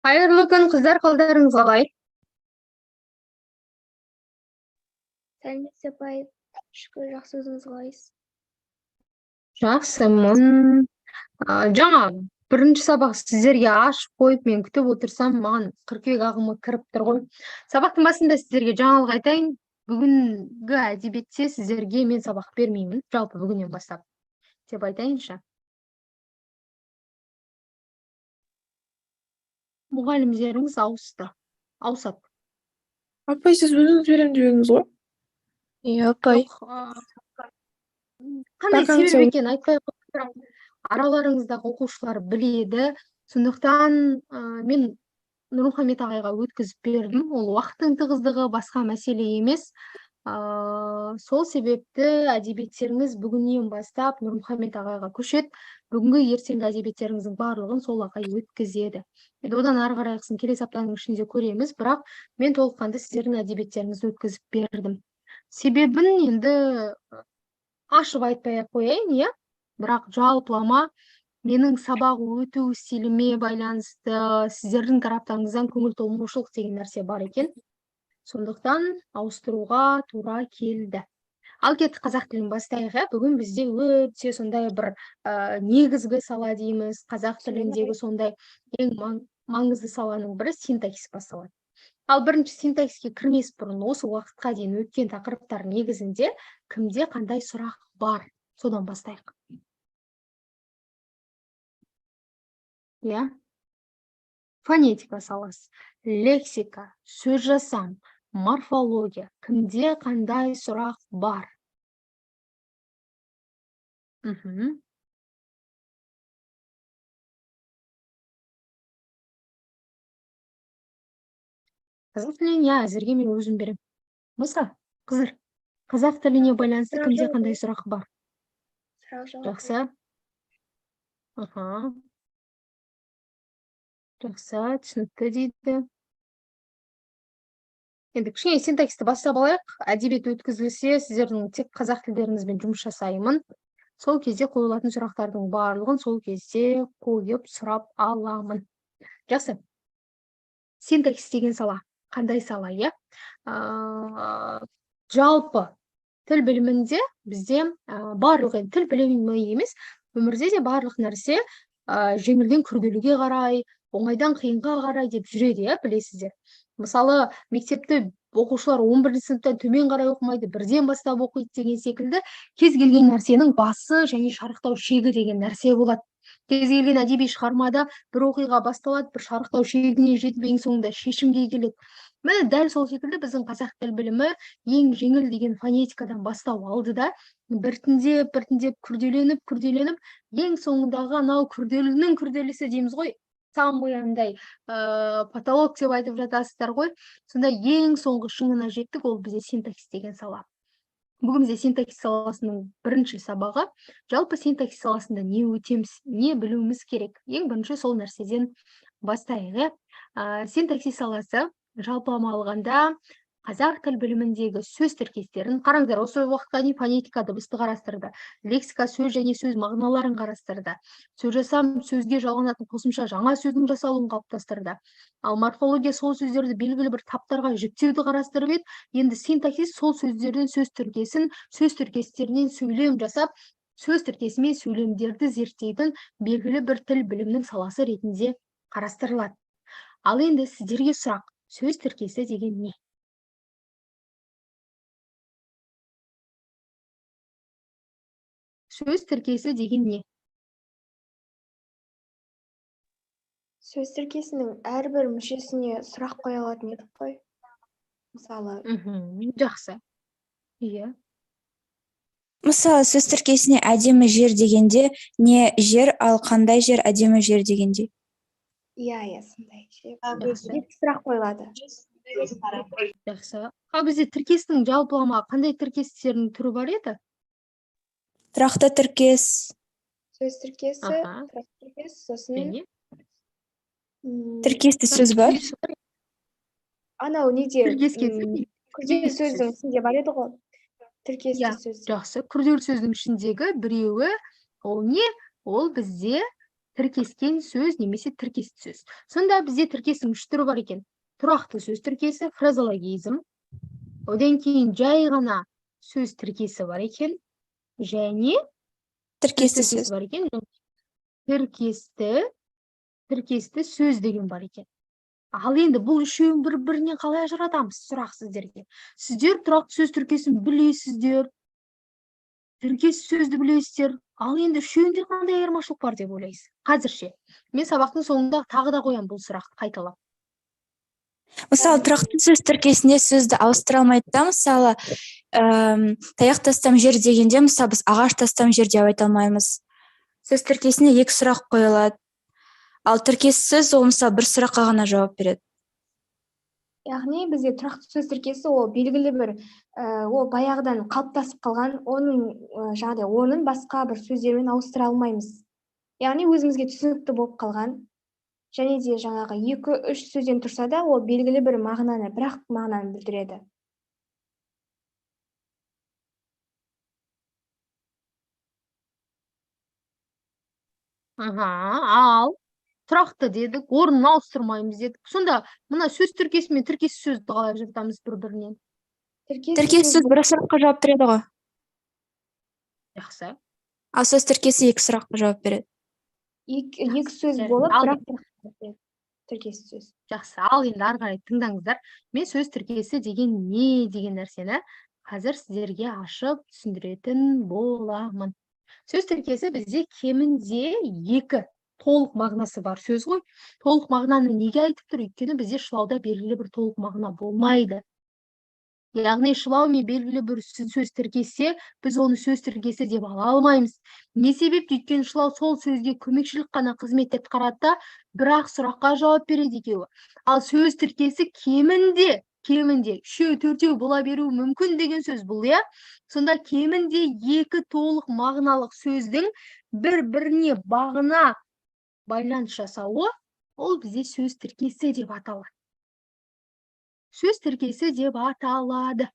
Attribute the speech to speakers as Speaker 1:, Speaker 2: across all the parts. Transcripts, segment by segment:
Speaker 1: Hayırlı күн қыздар, қалдарыңыз қалай?
Speaker 2: Сәлеметсіз апай, шүкір, жақсы, өзіңіз қалайсыз?
Speaker 1: Жақсымын. Жаңа бірінші сабақ сіздерге ашып қойып, мен күтіп отырсам, маған қыркүйек ағымы кіріп тұр ғой. Сабақтың басында сіздерге жаңалық айтайын. Бүгінгі әдебиетте сіздерге мен сабақ бермеймін, жалпы бүгіннен бастап деп айтайыншы. Мұғалімдеріңіз ауысады.
Speaker 3: Апай, сіз өзіңіз беремін дедіңіз ғой?
Speaker 4: Иә, апай.
Speaker 1: Қандай
Speaker 3: Бақаңыз
Speaker 1: себеп екенін айтпай қойсам, араларыңыздағы оқушылар біледі. Сондықтан мен Нұрмұхамед ағайға өткізіп бердім. Ол уақыттың тығыздығы басқа мәселе емес. Сол себепті әдебиеттеріңіз бүгіннен бастап Нұрмұхамед ағайға көшеді. Бүгінгі ертеңгі әдебиеттеріңіздің барлығын сол ағай өткізеді. Одан ары қарайғысын келесі аптаның ішінде көреміз, бірақ мен толыққанды сіздердің әдебиеттеріңізді өткізіп бердім. Себебін енді ашып айтпай ақ қояйын, иә? Бірақ жалпылама менің сабақ өту стиліме байланысты сіздердің тараптарыңыздан көңіл толмаушылық деген нәрсе бар екен. Сондықтан ауыстыруға тура келді. Ал кеттік қазақ тілін бастайық. Бүгін бізде өте сондай бір негізгі сала дейміз. Қазақ тіліндегі сондай ең маңызды саланың бірі синтаксис басталады. Ал бірінші синтаксиске кірмес бұрын осы уақытқа дейін өткен тақырыптар негізінде кімде қандай сұрақ бар? Содан бастайық. Фонетика саласы, лексика, сөз жасам, морфология, кімде қандай сұрақ бар? Қазақ тіліне әзірге мен өзім беремін. Мыса, қызыр, қазақ тіліне байланысты кімде қандай сұрақ бар? Жақсы. Жақсы, түсінікті дейді. Енді кішкене синтаксисті бастап алайық. Әдебиет өткізілсе, сіздердің тек қазақ тілдеріңізбен жұмыс жасаймын. Сол кезде қойылатын сұрақтардың барлығын сол кезде қойып сұрап аламын. Жақсы. Синтаксис деген сала. Қандай сала, иә? Жалпы тіл білімінде бізде барлық тіл білімі емес, өмірде де барлық нәрсе жеңілден күрделіге қарай, оңайдан қиынға қарай деп жүреді, иә, білесіздер. Мысалы, мектепті оқушылар 11-ші сыныптан төмен қарай оқымайды, бірден бастап оқиды деген секілді, кез келген нәрсенің басы және шарықтау шегі деген нәрсе болады. Кез келген әдеби шығармада бір оқиға басталады, бір шарықтау шегіне жетіп, ең соңында шешімге келеді. Міне дәл сол секілді біздің қазақ тіл білімі ең жеңіл деген фонетикадан бастау алды да, біртіндеп күрделеніп, ең соңындағы анау күрделінің күрделісі дейміз ғой, самый андай потолок деп айтып жатасыздар ғой. Сонда ең соңғы шыңына жеттік, ол бізде синтаксис деген сала. Бүгін бізде синтаксис саласының бірінші сабағы. Жалпы синтаксис саласында не өтеміз, не білуіміз керек? Ең бірінші сол нәрседен бастайық. Синтаксис саласы жалпылама алғанда қазақ тіл біліміндегі сөз тіркестерін қараңдар. Осы уақытқа дейін фонетика дыбысты қарастырды, лексика сөз және сөз мағыналарын қарастырды, сөз жасам сөзге жалғанатын қосымша жаңа сөздің жасалуын қалыптастырды. Ал морфология сол сөздерді белгілі бір таптарға жіктеуді қарастырып еді. Енді синтаксис сол сөздерден сөз тіркесін, сөз тіркестерінен сөйлем жасап, сөз тіркесі мен сөйлемдерді зерттейтін белгілі бір тіл білімнің саласы ретінде қарастырылады. Ал енді сіздерге сұрақ, сөз тіркесі деген не? Сөз тіркесі деген не?
Speaker 2: Сөз тіркесінің әрбір мүшесіне сұрақ қоя алатын едік қой. Мысалы,
Speaker 1: Жақсы. Иә.
Speaker 4: Мысалы, сөз тіркесіне әдемі жер дегенде не жер, ал қандай жер әдемі жер дегенде?
Speaker 2: иә, сондай. Сұрақ қойылады.
Speaker 1: Жақсы. Ал бізде тіркестің жалпылама қандай тіркестердің түрі бар еді?
Speaker 4: Тұрақты тіркес.
Speaker 2: Сөз тіркесі, тұрақты тіркес, сосын
Speaker 4: Тіркесті сөз бар?
Speaker 2: Анау неде?
Speaker 1: Күрделі
Speaker 2: сөздің ішінде бар еді ғой. Тіркесті сөз.
Speaker 1: Жақсы. Күрделі сөздің ішіндегі біреуі ол не? Ол бізде тіркескен сөз немесе тіркесті сөз. Сонда бізде тіркестің 3 түрі бар екен. Тұрақты сөз тіркесі, фразологизм. Одан кейін жай ғана сөз тіркесі бар екен. Және
Speaker 4: Тіркесті
Speaker 1: сөз
Speaker 4: сөз.
Speaker 1: бар екен. Тіркесті сөз деген бар екен. Ал енді бұл үшеуін бір-бірінен қалай ажыратамыз? Сұрақ сіздерге. Сіздер тұрақты сөз тіркесін білесіздер. Тіркесті сөзді білесіздер. Ал енді үшеуінде қандай айырмашылық бар деп ойлайсыз? Қазірше. Мен сабақтың соңында тағы да қоям бұл сұрақты қайталап.
Speaker 4: Мысалы, тұрақты сөз тіркесінде сөзді ауыстыра алмайды да, мысалы, таяқ тастам жер дегенде, мысалы, біз ағаш тастам жер деп айта алмаймыз. Сөз тіркесіне 2 сұрақ қойылады. Ал тіркесті сөз, ол мысалы, бір сұраққа ғана жауап береді.
Speaker 2: Яғни бізде тұрақты сөз тіркесі ол белгілі бір ол баяғыдан қалыптасып қалған, оның басқа бір сөздермен ауыстыра алмаймыз. Яғни өзімізге түсінікті болып қалған, және де жаңағы 2-3 сөзден тұрса да, ол белгілі бір мағынаны, бірақ мағынаны білдіреді.
Speaker 1: Ал тұрақты дедік, орнын ауыстырмаймыз дедік. Сонда мына сөз тіркесі мен тіркесті сөзді қалай ажыратамыз бір-бірінен?
Speaker 4: Тіркесті сөз бір сұраққа жауап береді ғой.
Speaker 1: Жақсы.
Speaker 4: Ал сөз тіркесі 2 сұраққа жауап береді.
Speaker 2: 2 сөз болып, бірақ тіркесті сөз.
Speaker 1: Жақсы, ал енді ары қарай тыңдаңыздар. Мен сөз тіркесі деген не деген нәрсені қазір сіздерге ашып түсіндіретін боламын. Сөз тіркесі бізде кемінде 2 толық мағынасы бар сөз ғой. Толық мағынаны неге айтып тұр? Өйткені бізде шылауда белгілі бір толық мағына болмайды. Яғни шылау мен белгілі бір сөз тіркесе, біз оны сөз тіркесі деп ала алмаймыз. Не себепті? Өйткені шылау сол сөзге көмекшілік қана қызмет атқарады да, бірақ сұраққа жауап береді екеуі. Ал сөз тіркесі кемінде 3-4 бола беруі мүмкін деген сөз бұл, иә? Сонда кемінде 2 толық мағыналық сөздің бір-біріне бағына байланыс жасауы, ол бізде сөз тіркесі деп аталады. Сөз тіркесі деп аталады.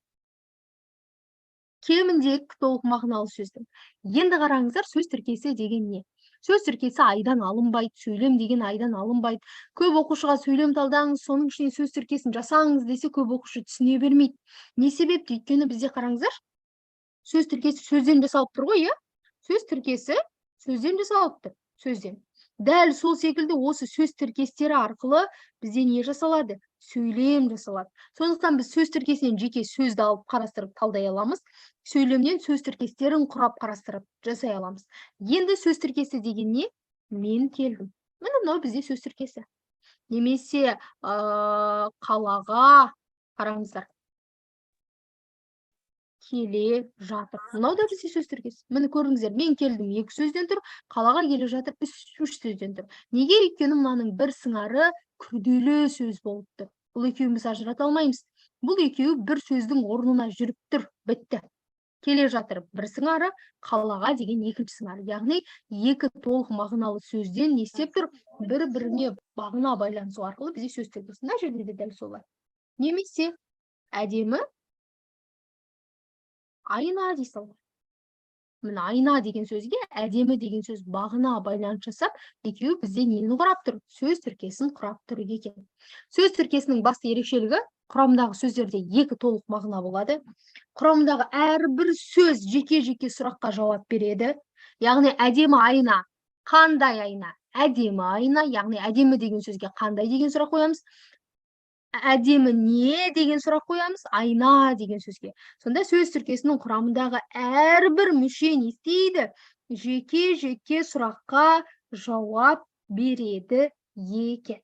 Speaker 1: Кемінде 2 толық мағыналы сөздің. Енді қараңыздар, сөз тіркесі деген не? Сөз тіркесі айдан алынбайды, сөйлем деген айдан алынбайды. Көп оқушыға сөйлем талдаңыз, соның ішіне сөз тіркесін жасаңыз десе, көп оқушы түсіне бермейді. Не себепті? Өйткені бізде қараңыздар, сөз тіркесі сөзден жасалып тұр ғой, иә? Сөз тіркесі сөзден жасалып тұр, сөзден. Дәл сол секілді осы сөз тіркестері арқылы бізде не жасалады? Сөйлем жасалады. Сондықтан біз сөз тіркесінен жеке сөзді алып қарастырып талдай аламыз. Сөйлемнен сөз тіркестерін құрап қарастырып жасай аламыз. Енді сөз тіркесі деген не? Мен келдім. Міне мынау бізде сөз тіркесі. Немесе қалаға қараңыздар. Келе жатыр. Мынау да бізде сөз тіркесі. Міне көрдіңіздер, мен келдім 2 сөзден тұр, қалаға келе жатыр 3 сөзден тұр. Неге? Өйткені мынаның бір сыңары күрделі сөз болып тұр. Бұл екеуіміз ажырата алмаймыз. Бұл екеуі бір сөздің орнына жүріп тұр, бітті. Келе жатыр бір сыңары, қалаға деген 2-ші сыңары. Яғни 2 толық мағыналы сөзден не істеп тұр? Бір-біріне бағына байланысу арқылы бізде сөз тіркесі. Мына жерде де дәл солай. Немесе әдемі айна дей салған. Міне айна деген сөзге әдемі деген сөз бағына байланыс жасап, екеуі бізде нені құрап тұр? Сөз тіркесін құрап тұр екен. Сөз тіркесінің басты ерекшелігі, құрамындағы сөздерде 2 толық мағына болады. Құрамындағы әрбір сөз жеке-жеке сұраққа жауап береді. Яғни әдемі айна, қандай айна? Әдемі айна, яғни әдемі деген сөзге қандай деген сұрақ қоямыз? Әдемі не деген сұрақ қоямыз? Айна деген сөзге. Сонда сөз тіркесінің құрамындағы әрбір мүше не істейді? Жеке-жеке сұраққа жауап береді екен.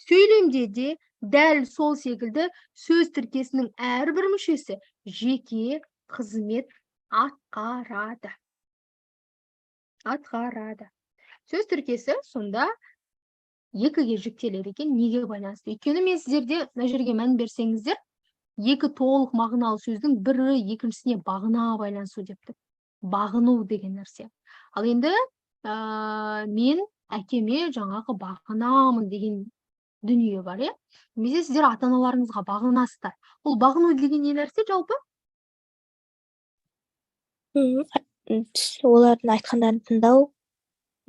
Speaker 1: Сөйлемде де дәл сол секілді сөз тіркесінің әрбір мүшесі жеке қызмет атқарады. Сөз тіркесі сонда 2-ге жіктеледі екен. Неге байланысты? Өйткені мен сіздерде мына жерге мән берсеңіздер, 2 толық мағыналы сөздің бірі екіншісіне бағына байланысу депті. Бағыну деген нәрсе. Ал енді мен әкеме жаңағы бағынамын деген дүние бар, иә? Немесе сіздер ата-аналарыңызға бағынасыздар. Ол бағыну деген не нәрсе жалпы?
Speaker 5: Олардың айтқандарын тыңдау.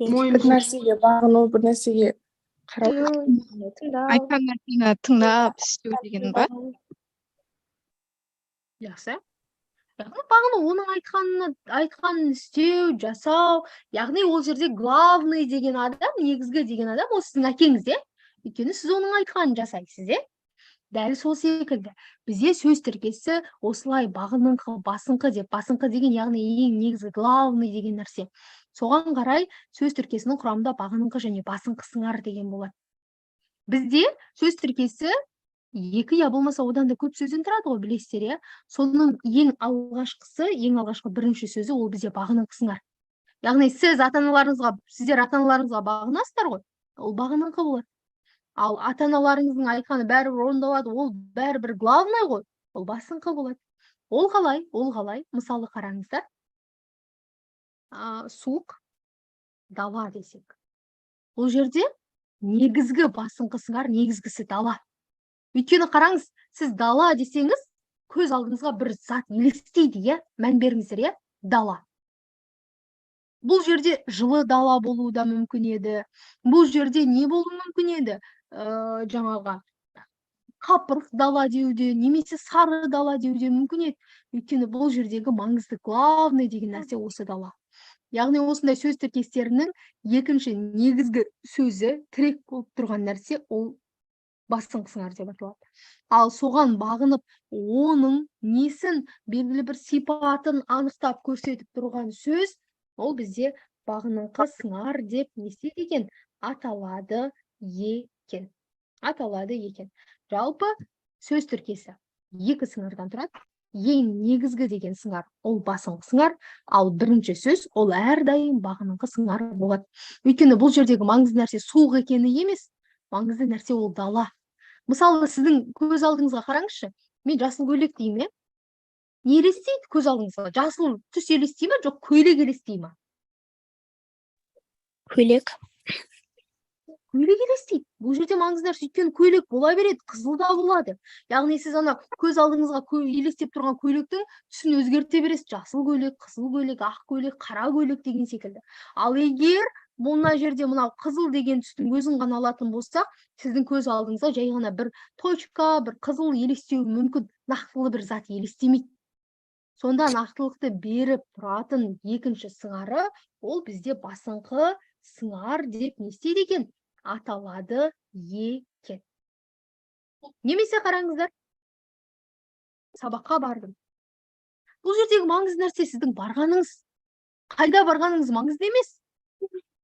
Speaker 3: бір нәрсеге бағыну, бір нәрсеге қарау.
Speaker 2: тыңдау
Speaker 5: айтқан нәрсені тыңдап істеу деген ба?
Speaker 1: Жақсы. Яғни бағыну оның айтқанын істеу, жасау. Яғни ол жерде главный деген адам, негізгі деген адам ол сіздің әкеңіз, иә? Өйткені сіз оның айтқанын жасайсыз, иә? Дәл сол секілді. Бізде сөз тіркесі осылай бағыныңқы, басыңқы деп, басыңқы деген яғни ең негізгі главный деген нәрсе. Соған қарай сөз тіркесінің құрамында бағыныңқы және басыңқы сыңар деген болады. Бізде сөз тіркесі екі я болмаса одан да көп сөзден тұрады ғой, білесіздер, иә? Соның ең алғашқы бірінші сөзі ол бізде бағыныңқы сыңар. Яғни сіздер ата-аналарыңызға бағынасыздар ғой, ол бағыныңқы болады. Ал ата-аналарыңыздың айтқаны бәрібір орындалады, ол бәрібір главный ғой, ол басыңқы болады. Ол қалай? Мысалы қараңыздар. Суық, дала десек. Ол жерде негізгі басыңқы сыңар, негізгісі дала. Өйткені қараңыз, сіз дала десеңіз, көз алдыңызға бір зат елестейді, иә? Мән беріңіздер, иә? Дала. Бұл жерде жылы дала болуы да мүмкін еді. Бұл жерде не болуы мүмкін еді? Жаңағы қапырық дала деуде, немесе сары дала деуде мүмкін еді. Өйткені бұл жердегі маңызды главный деген нәрсе осы дала. Яғни осындай сөз тіркестерінің екінші негізгі сөзі тірек болып тұрған нәрсе ол басыңқы сыңар деп аталады. Ал соған бағынып, оның несін, белгілі бір сипатын анықтап көрсетіп тұрған сөз, ол бізде бағыныңқы сыңар деп не істейді екен? Аталады екен. Жалпы сөз тіркесі екі сыңардан тұрады. Ең негізгі деген сыңар ол басыңқы сыңар, ал бірінші сөз ол әрдайым бағыныңқы сыңар болады. Өйткені бұл жердегі маңызды нәрсе суық екені емес, маңызды нәрсе ол дала. Мысалы, сіздің көз алдыңызға қараңызшы, мен жасыл көйлек деймін, иә? Не елестейді көз алдыңызға? Жасыл түс елестей ме, жоқ көйлек елестей ме?
Speaker 4: Көйлек.
Speaker 1: Көйлек елестейді. Бұл жерде маңызды нәрсе, өйткені көйлек бола береді, қызыл да болады. Яғни сіз ана көз алдыңызға елестеп тұрған көйлектің түсін өзгерте бересіз. Жасыл көйлек, қызыл көйлек, ақ көйлек, қара көйлек деген секілді. Ал егер мына жерде мынау қызыл деген түстің өзін ғана алатын болсақ, сіздің көз алдыңызға жай ғана бір точка, бір қызыл елестеуі мүмкін, нақтылы бір зат елестемейді. Сонда нақтылықты беріп тұратын екінші сыңары ол бізде басыңқы сыңар деп не істейді екен? Аталады екен. Немесе қараңыздар, сабаққа бардым. Бұл жердегі маңызды нәрсе сіздің барғаныңыз. Қайда барғаныңыз маңызды емес.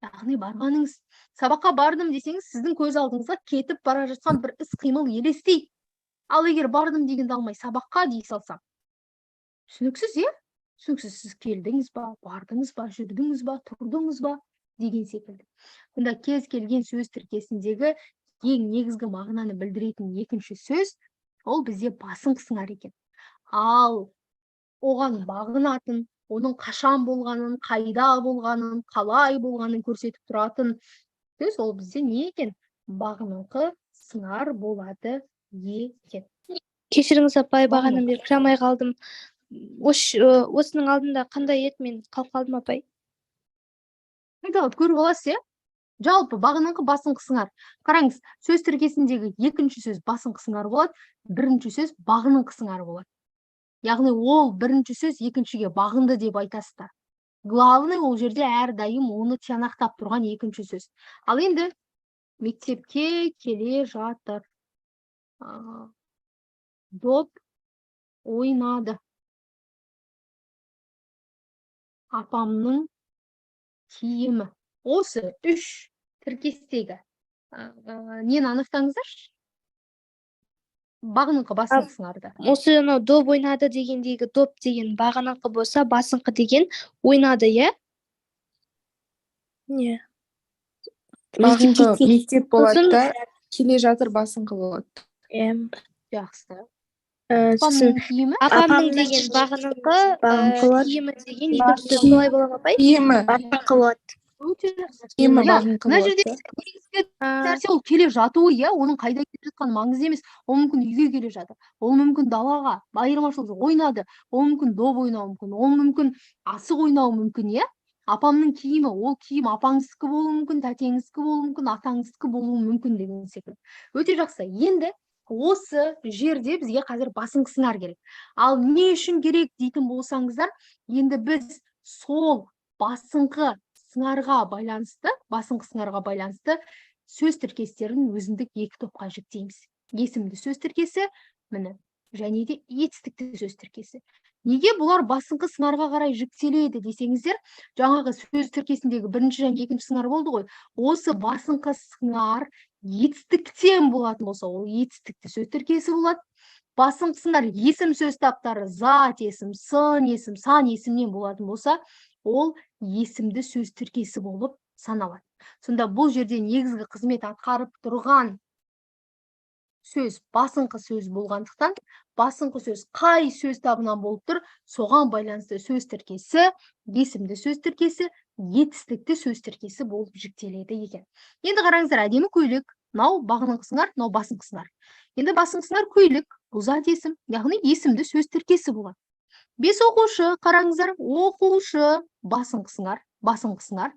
Speaker 1: Яғни барғаныңыз. Сабаққа бардым десеңіз, сіздің көз алдыңызға кетіп бара жатқан бір іс-қимыл елестейді. Ал егер бардым дегенді алмай сабаққа дей салсам, түсініксіз, иә? Түсініксіз, сіз келдіңіз ба, бардыңыз ба, жүрдіңіз ба, тұрдыңыз ба деген секілді. Онда кез келген сөз тіркесіндегі ең негізгі мағынаны білдіретін екінші сөз ол бізде басыңқы сыңар екен. Ал оған бағынатын, оның қашан болғанын, қайда болғанын, қалай болғанын көрсетіп тұратын сөз ол бізде не екен? Бағыныңқы сыңар болады екен.
Speaker 6: Кешіріңіз апай, бағанадан бері сұрамай қалдым. Осының алдында қандай еді, мен қалып қалдым апай?
Speaker 1: Айталып көріп аласыз, иә? Жалпы бағыныңқы басыңқы сыңар. Қараңыз, сөз тіркесіндегі екінші сөз басыңқы сыңар болады, бірінші сөз бағыныңқы сыңар болады. Яғни ол бірінші сөз екіншіге бағынды деп айтасыздар. Главный ол жерде әрдайым оны тиянақтап тұрған екінші сөз. Ал енді мектепке келе жатыр. Доп ойнады. Апамның киімі. Осы үш тіркестегі нені анықтаңыздаршы? Бағыныңқы басыңқы сыңарды.
Speaker 6: Осы доп ойнады дегендегі доп деген бағаныңқы болса, басыңқы деген ойнады, иә?
Speaker 3: Не? Бағыңқы мектеп болады да, келе жатыр басыңқы болады.
Speaker 1: Жақсы.
Speaker 6: Сосын
Speaker 1: киімі?
Speaker 6: апамның деген бағаныңқы, киімі деген екінші солай бола ма апай?
Speaker 3: Киімі.
Speaker 6: Бағаныңқы болады.
Speaker 3: Киімі бағыңқы
Speaker 1: Мына
Speaker 3: болады.
Speaker 1: жерде негізгі нәрсе ол келе жатуы, иә, оның қайда келе жатқаны маңызды емес. Ол мүмкін үйге келе жатыр, ол мүмкін далаға, айырмашылығы ойнады, ол мүмкін доп ойнауы мүмкін, ол мүмкін асық ойнауы мүмкін, иә. Апамның киімі, ол киім апаңыздікі болуы мүмкін, тәтеңіздікі болуы мүмкін, атаңыздікі болуы мүмкін деген секілді. Өте жақсы. Енді осы жерде бізге қазір басыңқы сыңар керек. Ал не үшін керек дейтін болсаңыздар, енді біз сол басыңқы сыңарға байланысты сөз тіркестерін өзіндік екі топқа жіктейміз. Есімді сөз тіркесі, міне, және де етістікті сөз тіркесі. Неге бұлар басыңқы сыңарға қарай жіктеледі десеңіздер, жаңағы сөз тіркесіндегі бірінші және екінші сыңар болды ғой. Осы басыңқы сыңар етістіктен болатын болса, ол етістікті сөз тіркесі болады. Басыңқы сыңар есім сөз таптары, зат есім, сын есім, сан есімнен болатын болса, ол есімді сөз тіркесі болып саналады. Сонда бұл жерде негізгі қызмет атқарып тұрған сөз басыңқы сөз болғандықтан, басыңқы сөз қай сөз табынан болып тұр, соған байланысты сөз тіркесі, есімді сөз тіркесі, етістікті сөз тіркесі болып жіктеледі екен. Енді қараңыздар, әдемі көйлек, мынау бағыныңқы сыңар, мынау басыңқы сыңар. Енді басыңқы сыңар көйлек, бұл зат есім, яғни есімді сөз тіркесі болады. 5 оқушы, қараңыздар, оқушы, басыңқы сыңар, басыңқы сыңар.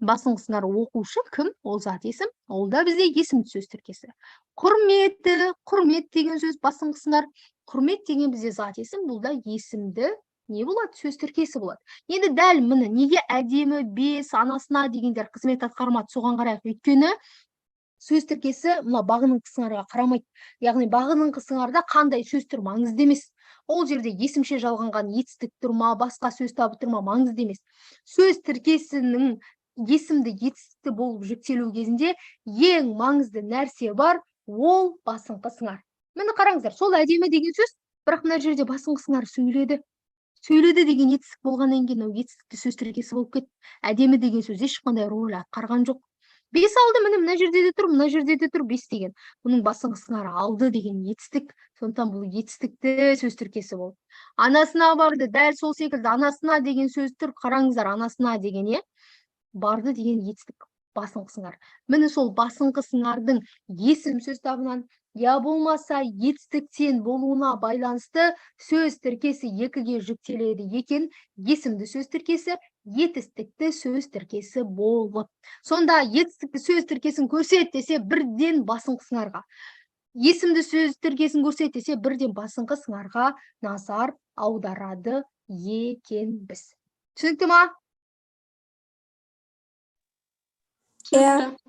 Speaker 1: Басыңқы сыңар оқушы кім? Ол зат есім, ол да бізде есімді сөз тіркесі. Құрметті, құрмет деген сөз басыңқы сыңар. Құрмет деген бізде зат есім, бұл да есімді не болады? Сөз тіркесі болады. Енді дәл міне неге әдемі 5 анасына дегендер қызмет атқармады, соған қарайық. Өйткені сөз тіркесі мына бағыныңқы сыңарға қарамайды. Яғни бағыныңқы сыңарда қандай сөз тұр маңызды емес. Ол жерде есімше жалғанған етістік тұр ма, басқа сөз табы тұр ма, маңызды емес. Сөз тіркесінің есімді етістікті болып жүктелу кезінде ең маңызды нәрсе бар, ол басыңқы сыңар. Міне қараңыздар, сол әдемі деген сөз, бірақ мына жерде басыңқы сыңар сөйледі. Сөйледі деген етістік болғаннан кейін, ол етістікті сөз тіркесі болып кетті. Әдемі деген сөз ешқандай рөл атқарған жоқ. 5 алды, міне мына жерде де тұр, мына жерде де тұр 5 деген. Бұның басыңқы сыңары алды деген етістік, сондықтан бұл етістікті сөз тіркесі болды. Анасына барды, дәл сол секілді анасына деген сөз тұр, қараңыздар, анасына деген барды деген етістік, басыңқы сыңар. Міне сол басыңқы сыңардың есім сөз табынан, я болмаса етістіктен болуына байланысты сөз тіркесі екіге жүктеледі екен, есімді сөз тіркесі, етістікті сөз тіркесі болып. Сонда етістікті сөз тіркесін көрсет десе бірден басыңқы сыңарға. Есімді сөз тіркесін көрсет десе бірден басыңқы сыңарға назар аударады екенбіз. Түсінікті ма?
Speaker 4: Иә.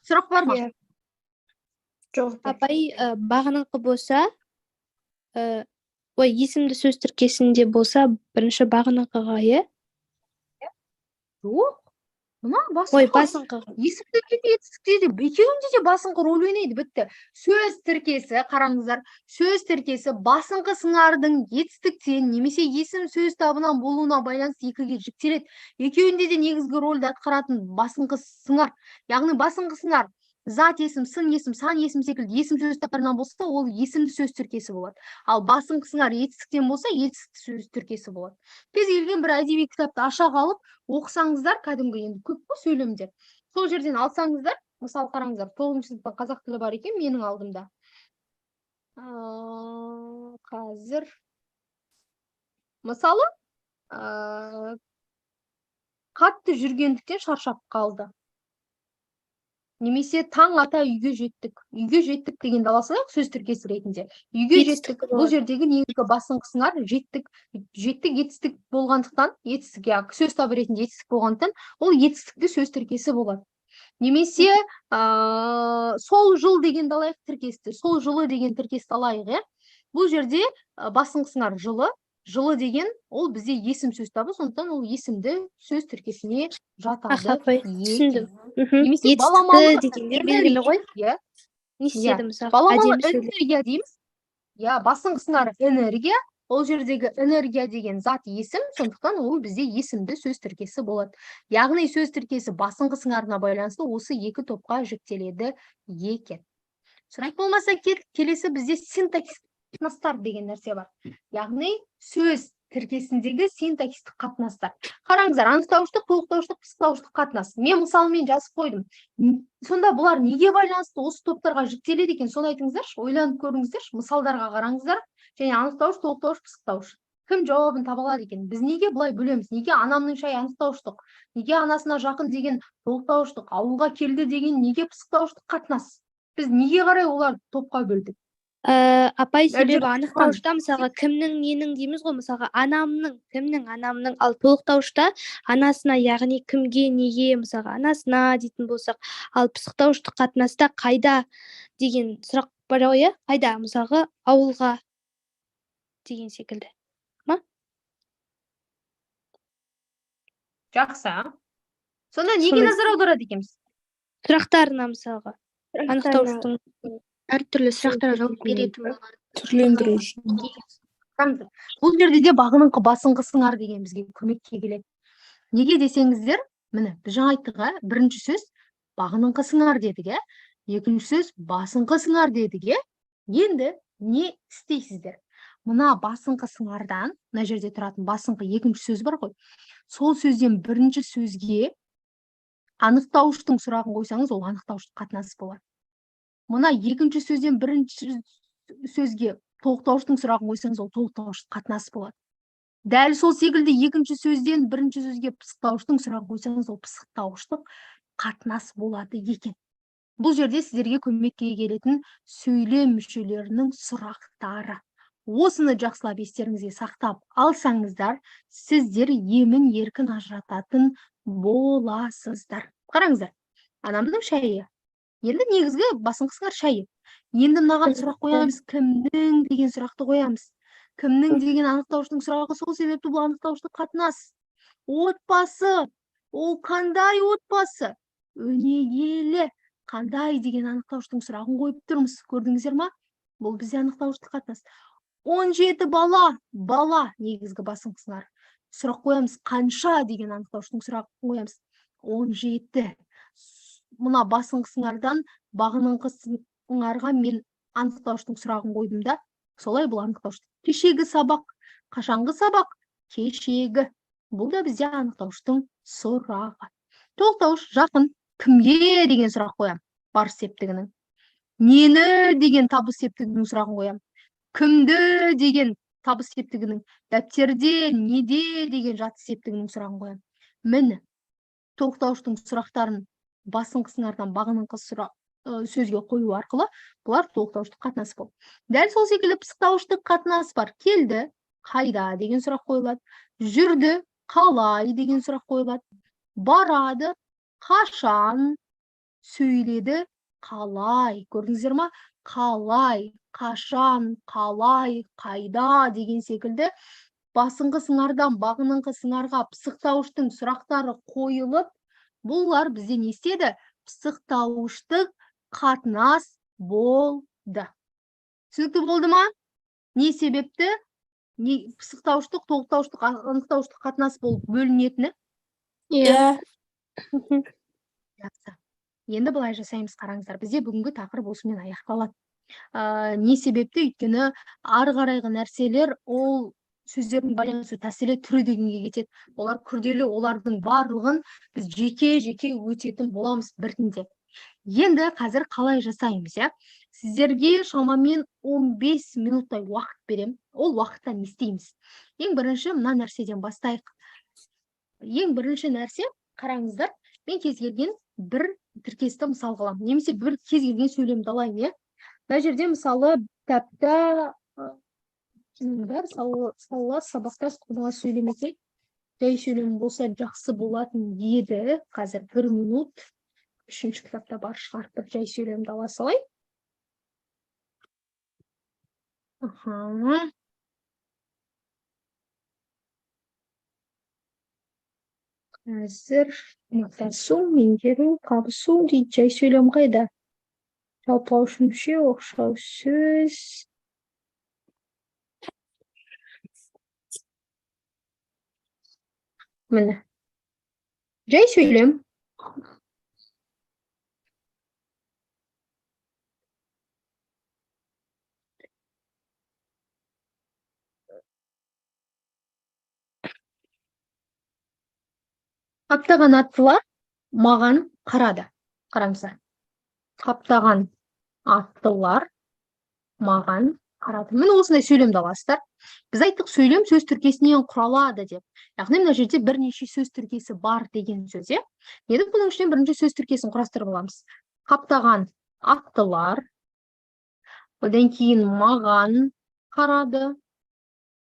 Speaker 1: Сұрақ бар ма?
Speaker 6: Жоқ. Апай, бағыныңқы болса, есімді сөз тіркесінде болса, бірінші бағыныңқыға, е?
Speaker 1: Жоқ. Мына басыңқы. Есімді етістікте де, екеуінде де басыңқы рөл ойнайды, бітті. Сөз тіркесі, қараңыздар, сөз тіркесі басыңқы сыңардың етістіктен немесе есім сөз табынан болуына байланысты екіге жіктеледі. Екеуінде де негізгі рөлді атқаратын басыңқы сыңар. Яғни басыңқы сыңар зат есім, сын есім, сан есім секілді есім сөз табынан болса, ол есімді сөз тіркесі болады. Ал басыңқы сыңар етістіктен болса, етістікті сөз тіркесі болады. Кез келген бір әдеби кітапты аша қалып, оқысаңыздар, кәдімгі енді көп қой сөйлемдер. Сол жерден алсаңыздар, мысалы қараңыздар, 9-шы сыныпта қазақ тілі бар екен менің алдымда. Қазір мысалы қатты жүргендіктен шаршап қалды. Немесе таң ата үйге жеттік. Үйге жеттік дегенді алсақ, сөз тіркесі ретінде. Үйге жеттік. Бұл жердегі негізгі басыңқы сыңар жеттік. Жеттік етістік болғандықтан, етістік, сөз табы ретінде етістік болғандықтан, ол етістікті сөз тіркесі болады. Немесе сол жыл дегенді алайық тіркесті. Сол жылы деген тіркесті алайық. Бұл жерде басыңқы сыңар жылы. Жылы деген ол бізде есім сөз табы, сондықтан ол есімді сөз тіркесіне жатады.
Speaker 6: Түсіндім.
Speaker 1: Немесе баламалы энергия ғой.
Speaker 6: Не істеді мысалы?
Speaker 1: Баламалы энергия дейміз. Басыңқы сыңар энергия. Ол жердегі энергия деген зат есім, сондықтан ол бізде есімді сөз тіркесі болады. Яғни сөз тіркесі басыңқы сыңарына байланысты осы екі топқа жүктеледі екен. Сұрақ болмаса келесі бізде синтаксистік қатынастар деген нәрсе бар. Яғни сөз тіркесіндегі синтаксистік қатынастар. Қараңыздар, анықтауыштық, толықтауыштық, пысықтауыштық қатынас. Мен мысалмен жазып қойдым. Сонда бұлар неге байланысты осы топтарға жүктеледі екен? Соны айтыңыздаршы, ойланып көріңіздерші, мысалдарға қараңыздар. Және анықтауыш, толықтауыш, пысықтауыш. кім жауабын таба алады екен? Біз неге бұлай бөлеміз? Неге анамның шайы анықтауыштық? Неге анасына жақын деген толықтауыштық? Ауылға келді деген неге пысықтауыштық қатынас? Біз неге қарай оларды топқа бөлдік?
Speaker 6: Апай, себебі
Speaker 1: Әлде
Speaker 6: анықтауышта мысалға кімнің ненің дейміз ғой, мысалға кімнің анамның, ал толықтауышта анасына, яғни кімге, неге, мысалға анасына дейтін болсақ, ал пысықтауыштық қатынаста қайда деген сұрақ бар ғой, иә? Қайда, мысалға ауылға деген секілді.
Speaker 1: Жақсы. Сонда неге
Speaker 6: Сондай.
Speaker 1: назар аударады екенбіз?
Speaker 6: Сұрақтарына мысалға анықтауыштың әртүрлі сұрақтарға жауап беретін.
Speaker 3: Түрлендіру үшін.
Speaker 1: Бұл жерде де бағыныңқы басыңқы сыңар деген бізге көмекке келеді. Неге десеңіздер, міне, біз жаңа айттық, бірінші сөз бағыныңқы сыңар дедік, екінші сөз басыңқы сыңар дедік. Енді не істейсіздер? Мына басыңқы сыңардан, мына жерде тұратын басыңқы екінші сөз бар ғой. Сол сөзден бірінші сөзге анықтауыштың сұрағын қойсаңыз, ол анықтауыштық қатынасы болады. Мына екінші сөзден бірінші сөзге толықтауыштың сұрағын қойсаңыз, ол толықтауыштық қатынасы болады. Дәл сол секілді екінші сөзден бірінші сөзге пысықтауыштың сұрағын қойсаңыз, ол пысықтауыштық қатынас болады екен. Бұл жерде сіздерге көмекке келетін сөйлем мүшелерінің сұрақтары. Осыны жақсылап естеріңізге сақтап алсаңыздар, сіздер емін еркін ажырататын боласыздар. Қараңыздар, анамның шайы. Енді негізгі басыңқы сыңар шайы. Енді мынаған сұрақ қоямыз, кімнің деген сұрақты қоямыз. Кімнің деген анықтауыштың сұрағы, сол себепті бұл анықтауыштық қатынас. Отбасы, ол қандай отбасы? Өнегелі, қандай деген анықтауыштың сұрағын қойып тұрмыз. Көрдіңіздер ма? Бұл бізде анықтауыштық қатынас. 17 бала негізгі басыңқы сыңар. Сұрақ қоямыз, қанша деген анықтауыштың сұрағын қоямыз. 17. Мына басыңқы сыңардан бағыныңқы сыңарға мен анықтауыштың сұрағын қойдым да, солай бұл анықтауыштық. Кешегі сабақ, қашанғы сабақ? Кешегі. Бұл да бізде анықтауыштың сұрағы. Толықтауыш жақын, кімге деген сұрақ қоям? Барыс септігінің. Нені деген табыс септігінің сұрағын қоям? Кімді деген табыс септігінің, дәптерде, неде деген жатыс септігінің сұрағын қоям. Міне, толықтауыштың сұрақтарын басыңқы сыңардан бағыныңқы сөзге қою арқылы бұлар толықтауыштық қатынас болды. Дәл сол секілді пысықтауыштық қатынас бар. Келді, қайда деген сұрақ қойылады. Жүрді, қалай деген сұрақ қойылады. Барады, қашан, сөйледі, қалай. Көрдіңіздер ма? Қалай, қашан, қалай, қайда деген секілді басыңқы сыңардан бағыныңқы сыңарға пысықтауыштың сұрақтары қойылып, бұлар бізде не істеді? Пысықтауыштық қатынас болды. Түсінікті болды ма? Не себепті? Пысықтауыштық, толықтауыштық, анықтауыштық қатынас болып бөлінетіні?
Speaker 4: Иә.
Speaker 1: Жақсы. Енді былай жасаймыз, қараңыздар. Бізде бүгінгі тақырып осымен аяқталады. Не себепті? Өйткені ары қарайғы нәрселер ол сөздердің байланысу тәсілі түрі дегенге кетеді. Олар күрделі, олардың барлығын біз жеке-жеке өтетін боламыз біртіндеп. Енді қазір қалай жасаймыз, Сіздерге шамамен 15 минуттай уақыт берем. Ол уақытта не істейміз? Ең бірінші мына нәрседен бастайық. Ең бірінші нәрсе, қараңыздар, мен кез келген бір тіркесті мысал қыламын. Немесе бір кез келген сөйлемді алайын, Мына жерде мысалы кітапта сабақта қолданған сөйлемесе, жай сөйлем болса жақсы болатын еді. Қазір 1 минут. 3-ші кітапта бар шығар, бір жай сөйлемді ала салайын. Қазір мақтасу, меңгеру, қабысу дейді. Жай сөйлем қайда? Жалпылаушы мүше, оқшау сөз. Міне. Жай сөйлем. Қаптаған аттылар маған қарады. Қараңыздар. Қаптаған аттылар маған қарады. Міне осындай сөйлемді аласыздар. Біз айттық сөйлем сөз тіркесінен құралады деп. Яғни мына жерде бірнеше сөз тіркесі бар деген сөз, иә. Енді бұның ішінен бірінші сөз тіркесін құрастырып аламыз. Қаптаған аттылар, одан кейін маған қарады,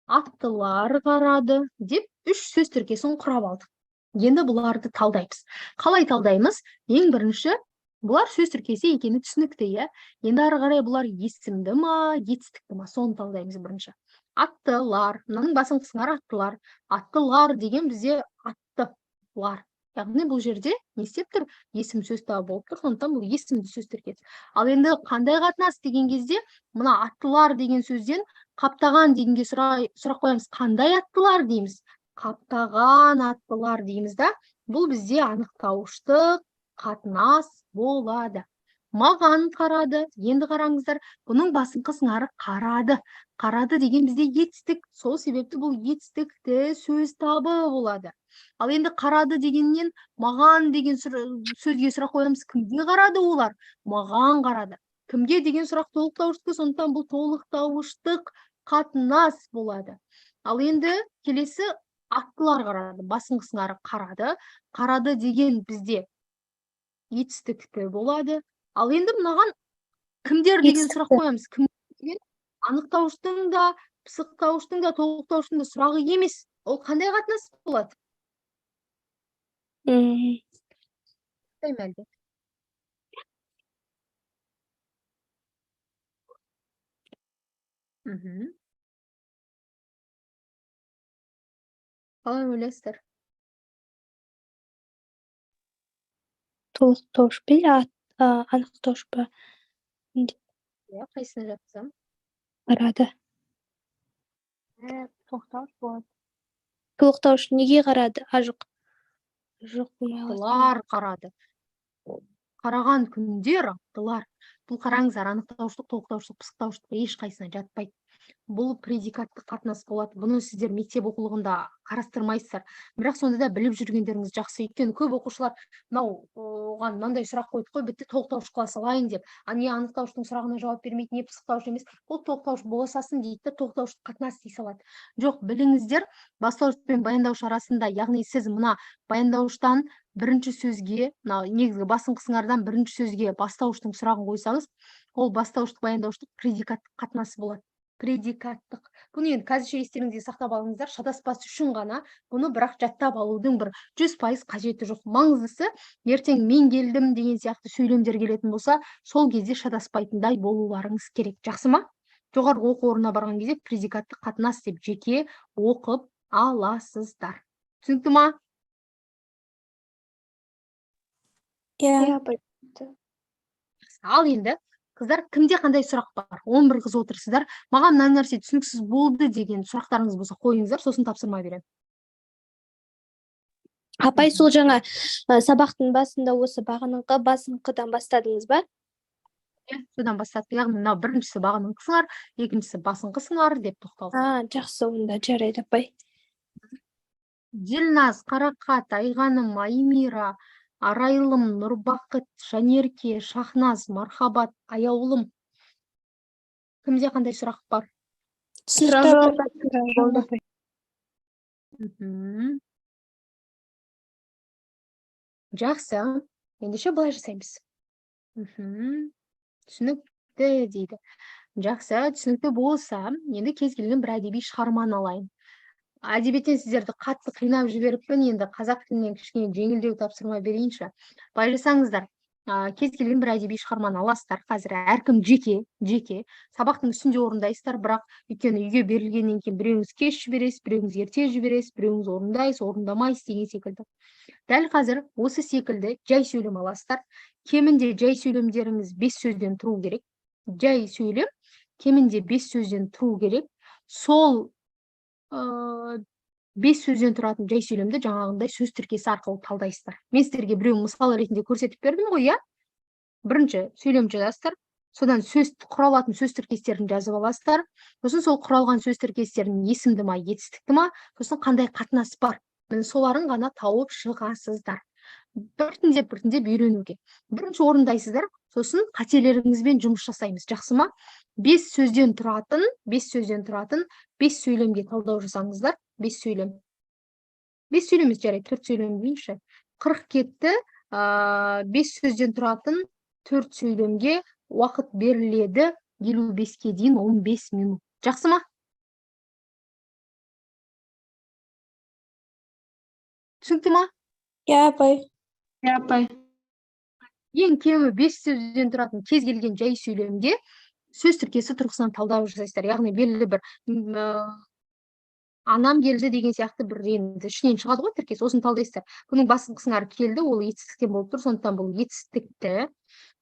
Speaker 1: аттылар қарады деп үш сөз тіркесін құрап алдық. Енді бұларды талдаймыз. Қалай талдаймыз? Ең бірінші, бұлар сөз тіркесі екені түсінікті, иә. Енді ары қарай бұлар есімді ма, етістікті ма, соны талдаймыз бірінші. Аттылар, мынаның басын қысыңар, аттылар. Аттылар деген бізде аттылар. Яғни бұл жерде не істеп тұр? Есім сөз табы болып тұр, сондықтан бұл есімді сөз тіркесі. Ал енді қандай қатынас деген кезде, мына аттылар деген сөзден қаптаған дегенге сұрақ қоямыз. Қандай аттылар дейміз? Қаптаған аттылар дейміз да. Бұл бізде анықтауыштық қатынас болады. Маған қарады. Енді қараңыздар, бұның басын қысыңары қарады. Қарады деген бізде етістік. Сол себепті бұл етістікті сөз табы болады. Ал енді қарады дегеннен маған деген сөзге сұрақ қоямыз. Кімге қарады олар? Маған қарады. Кімге деген сұрақ толықтауыштық, сондықтан бұл толықтауыштық қатынас болады. Ал енді келесі аттылар қарады. Басын қысыңары қарады. Қарады деген бізде етістікті болады. Ал енді мынаған кімдер деген сұрақ қоямыз. Кімдер деген анықтауыштың да, пысықтауыштың да, толықтауыштың да сұрағы емес. Ол қандай қатынас болады? Әлде. Қалай ойлайсыздар?
Speaker 6: Толықтауыш па, анықтауыш па?
Speaker 1: Қайсына жатсам?
Speaker 6: Қарады.
Speaker 1: Толықтауыш болады.
Speaker 6: Толықтауыш неге қарады? Жоқ.
Speaker 1: Аттылар қарады. Қараған күндер аттылар. Бұл қараңыздар, анықтауыштық, толықтауыштық, пысықтауыштық ешқайсына жатпайды. Бұл предикатты қатынас болады. Бұны сіздер мектеп оқулығында қарастырмайсыздар. Бірақ сонда да біліп жүргендеріңіз жақсы. Өйткені көп оқушылар оған мынандай сұрақ қойды ғой, бітті толықтауыш қыла салайын деп. Не анықтауыштың сұрағына жауап бермейді, не пысықтауыш емес. Бұл толықтауыш бола салсын дейді, толықтауыш қатынас дей салады. Жоқ, біліңіздер, бастауыш пен баяндауыш арасында, яғни сіз мына баяндауыштан бірінші сөзге, негізгі басын қысыңардан бірінші сөзге бастауыштың сұрағын қойсаңыз, ол бастауыштық, баяндауыштық предикаттық қатынасы болады. Предикаттық. Бұны енді қазірше естеріңізде сақтап алыңыздар, шатаспас үшін ғана. Бұны бірақ жаттап алудың бір 100% қажеті жоқ. Маңыздысы, ертең мен келдім деген сияқты сөйлемдер келетін болса, сол кезде шатаспайтындай болуларыңыз керек. Жақсы ма? Жоғарғы оқу орнына барған кезде предикаттық қатынас деп жеке оқып аласыздар. Түсінікті ма? Ал енді қыздар, кімде қандай сұрақ бар? 11 қыз отырсыздар. Маған мына нәрсе түсініксіз болды деген сұрақтарыңыз болса қойыңыздар, сосын тапсырма беремін.
Speaker 6: Апай, сол жаңа сабақтың басында осы бағыныңқы, басыңқыдан бастадыңыз ба?
Speaker 1: Содан бастадық. Яғни мынау біріншісі бағыныңқысыңар, екіншісі басыңқысыңар деп тоқталды.
Speaker 6: Жақсы, онда жарайды апай.
Speaker 1: Дилназ, Қарақат, Айғаным, Аймира, Арайлым, Нұрбақыт, Жанерке, Шахназ, Мархабат, Аяулым. Кімде қандай сұрақ бар? Жақсы. Ендеше былай жасаймыз. Түсінікті дейді. Жақсы, түсінікті болса, енді кез келген бір әдеби шығарманы алайын. Әдебиеттен сіздерді қатты қинап жіберіппін, енді қазақ тілінен кішкене жеңілдеу тапсырма берейінші. Былай жасаңыздар, кез келген бір әдеби шығарманы аласыздар. Қазір әркім жеке сабақтың үстінде орындайсыздар, бірақ өйткені үйге берілгеннен кейін біреуіңіз кеш жібересіз, біреуіңіз ерте жібересіз, біреуіңіз орындайсыз, орындамайсыз деген секілді. Дәл қазір осы секілді жай сөйлем аласыздар. Кемінде жай сөйлемдеріңіз 5 сөзден тұру керек. Жай сөйлем кемінде 5 сөзден тұру керек. Сол 5 сөзден тұратын жай сөйлемді жаңағындай сөз тіркесі арқылы талдайсыздар. Мен сіздерге біреу мысал ретінде көрсетіп бердім ғой, иә? Бірінші сөйлем жазасыздар, содан сөз құралатын сөз тіркестерін жазып аласыздар. Сосын сол құралған сөз тіркестерін есімді ма, етістікті ма, сосын қандай қатынас бар, соларын ғана тауып шығасыздар. біртіндеп үйренуге. Бірінші орындайсыздар, сосын қателеріңізбен жұмыс жасаймыз, жақсы ма? 5 сөзден тұратын 5 сөйлемге талдау жасаңыздар. 5 сөйлем. 5 сөйлем емес, жарайды, 4 сөйлем дейінші. 40 кетті, 5 сөзден тұратын 4 сөйлемге уақыт беріледі 55-ке дейін 15 минут. Жақсы ма? Түсінікті ма?
Speaker 4: Иә, апай.
Speaker 3: апай.
Speaker 1: Ең кемі 5 сөзден тұратын кез келген жай сөйлемге сөз тіркесі тұрғысынан талдау жасайсыздар. Яғни белгілі бір анам келді деген сияқты бір енді ішінен шығады ғой тіркес, осыны талдайсыздар. Бұның басқысыңар келді, ол етістіктен болып тұр, сондықтан бұл етістікті.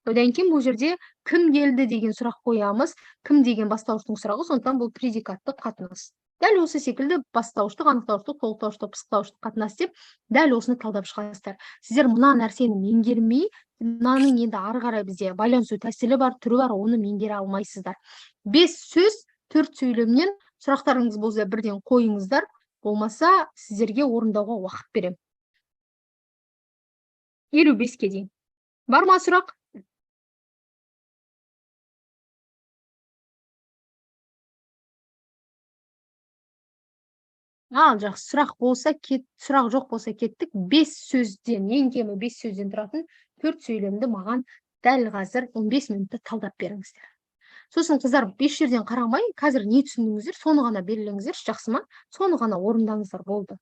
Speaker 1: Одан кейін бұл жерде кім келді деген сұрақ қоямыз. Кім деген бастауыштың сұрағы, сондықтан бұл предикаттық қатынас. Дәл осы секілді бастауыштық, анықтауыштық, толықтауыштық, пысықтауыштық қатынас деп дәл осыны талдап шығасыздар. Сіздер мына нәрсені меңгермей, мынаның енді ары қарай бізде байланысу тәсілі бар, түрі бар, оны меңгере алмайсыздар. 5 сөз, 4 сөйлемнен сұрақтарыңыз болса бірден қойыңыздар, болмаса сіздерге орындауға уақыт берем. 55-ке дейін. Бар ма сұрақ? Жақсы, сұрақ болса сұрақ жоқ болса кеттік. 5 сөзден, ең кемі 5 сөзден тұратын 4 сөйлемді маған дәл қазір 15 минутта талдап беріңіздер. Сосын қыздар 5 жерден қарамай, қазір не түсіндіңіздер, соны ғана белгілеңіздер, жақсы ма? Соны ғана орындаңыздар, болды.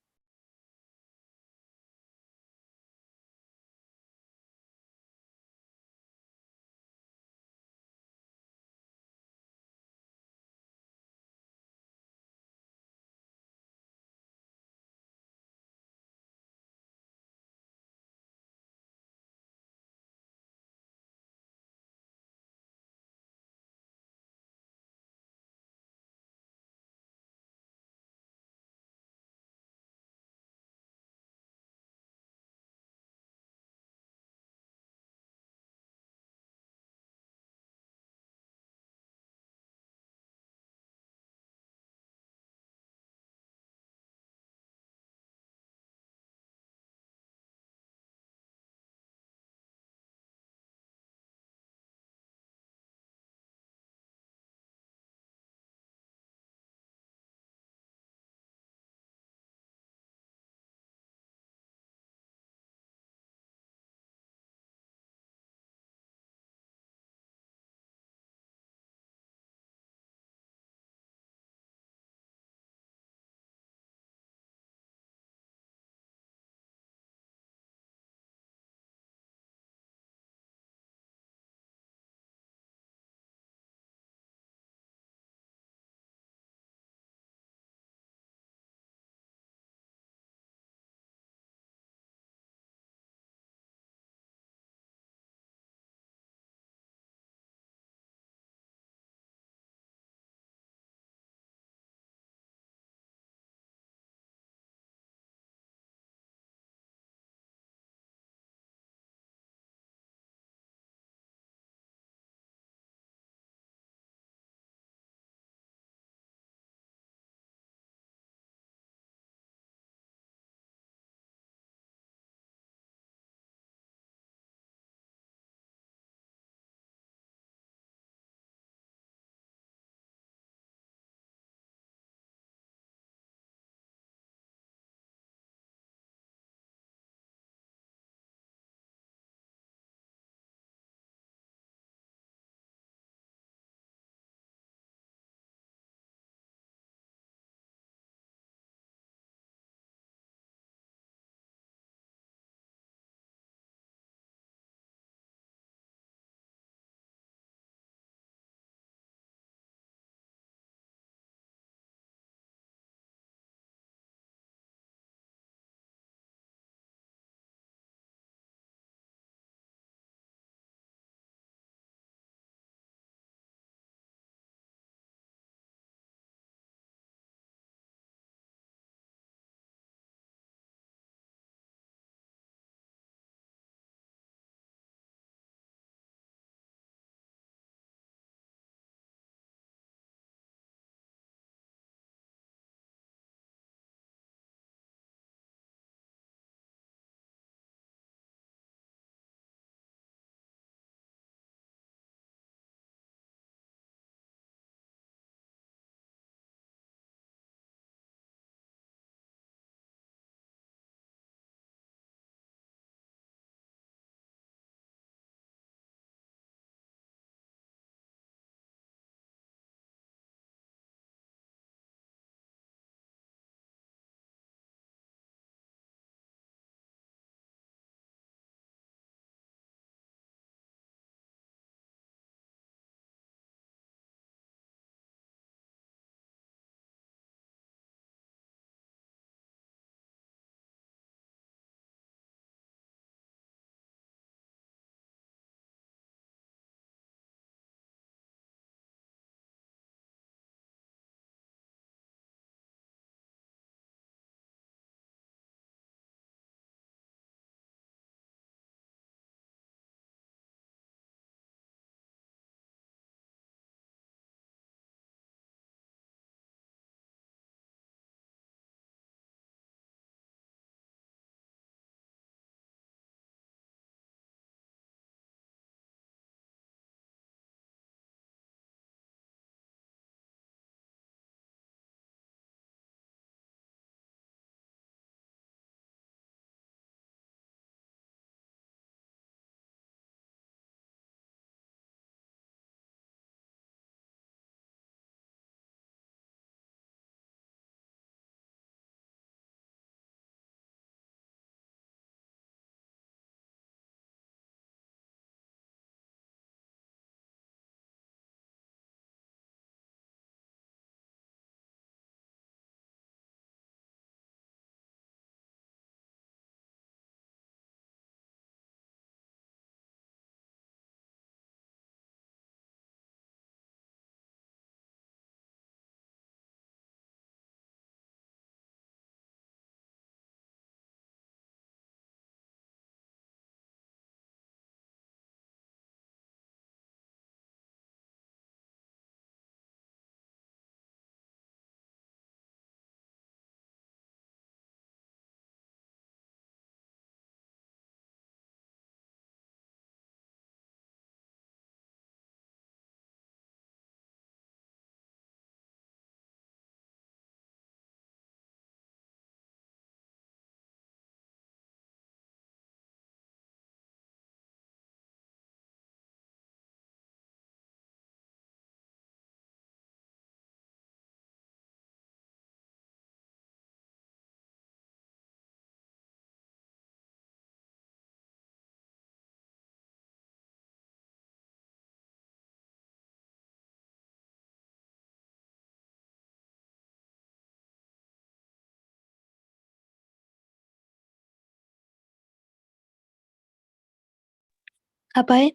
Speaker 6: абай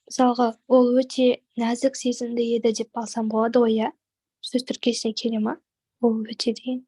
Speaker 6: мысалға ол өте нәзік сезімді еді деп алсам болады ғой, иә? Сөз тіркесіне келе ма? Ол өте деген.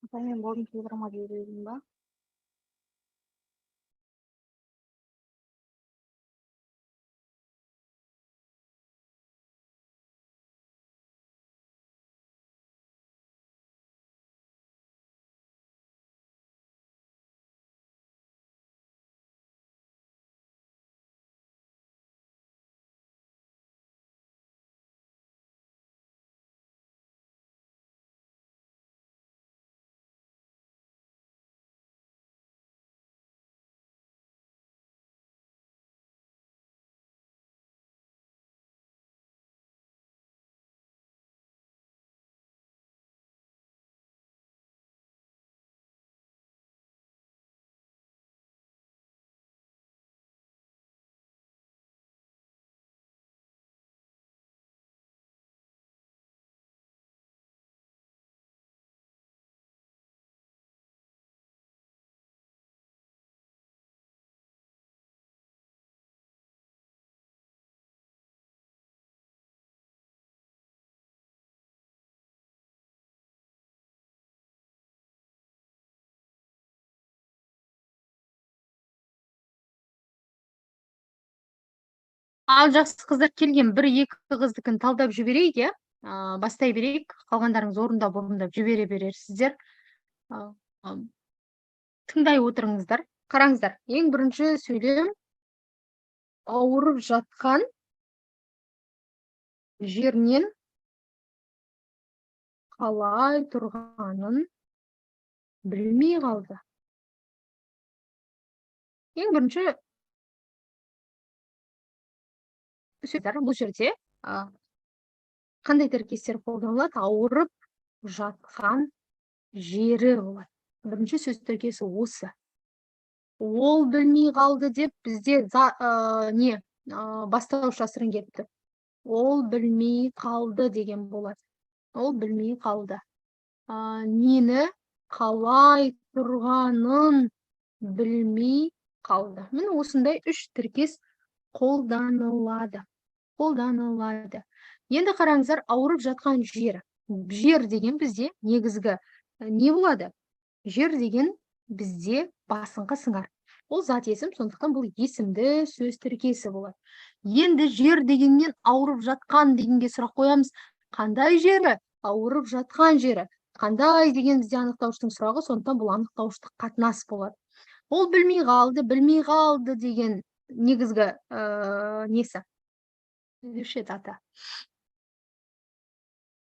Speaker 2: Апай, мен болдым телеграмға жіберейін ба?
Speaker 1: Ал жақсы қыздар, келген бір-екі қыздікін талдап жіберейік, иә? Бастай берейік, қалғандарыңыз орындап жібере берерсіздер. Тыңдай отырыңыздар. Қараңыздар, ең бірінші сөйлем ауырып жатқан жерінен қалай тұрғанын білмей қалды. Ең бірінші сөздер бұл жерде қандай тіркестер қолданылады? Ауырып жатқан жері болады. Бірінші сөз тіркесі осы. Ол білмей қалды деп бізде бастауыш жасырын кетті. Ол білмей қалды деген болады. Ол білмей қалды. Нені қалай тұрғанын білмей қалды. Міне осындай үш тіркес қолданылады. Енді қараңыздар, ауырып жатқан жер. Жер деген бізде негізгі не болады? Жер деген бізде басыңқы сыңар. Ол зат есім, сондықтан бұл есімді сөз тіркесі болады. Енді жер дегеннен ауырып жатқан дегенге сұрақ қоямыз. Қандай жері? Ауырып жатқан жері. Қандай деген бізде анықтауыштың сұрағы, сондықтан бұл анықтауыштық қатынас болады. Ол білмей қалды деген негізгі несі? Ата.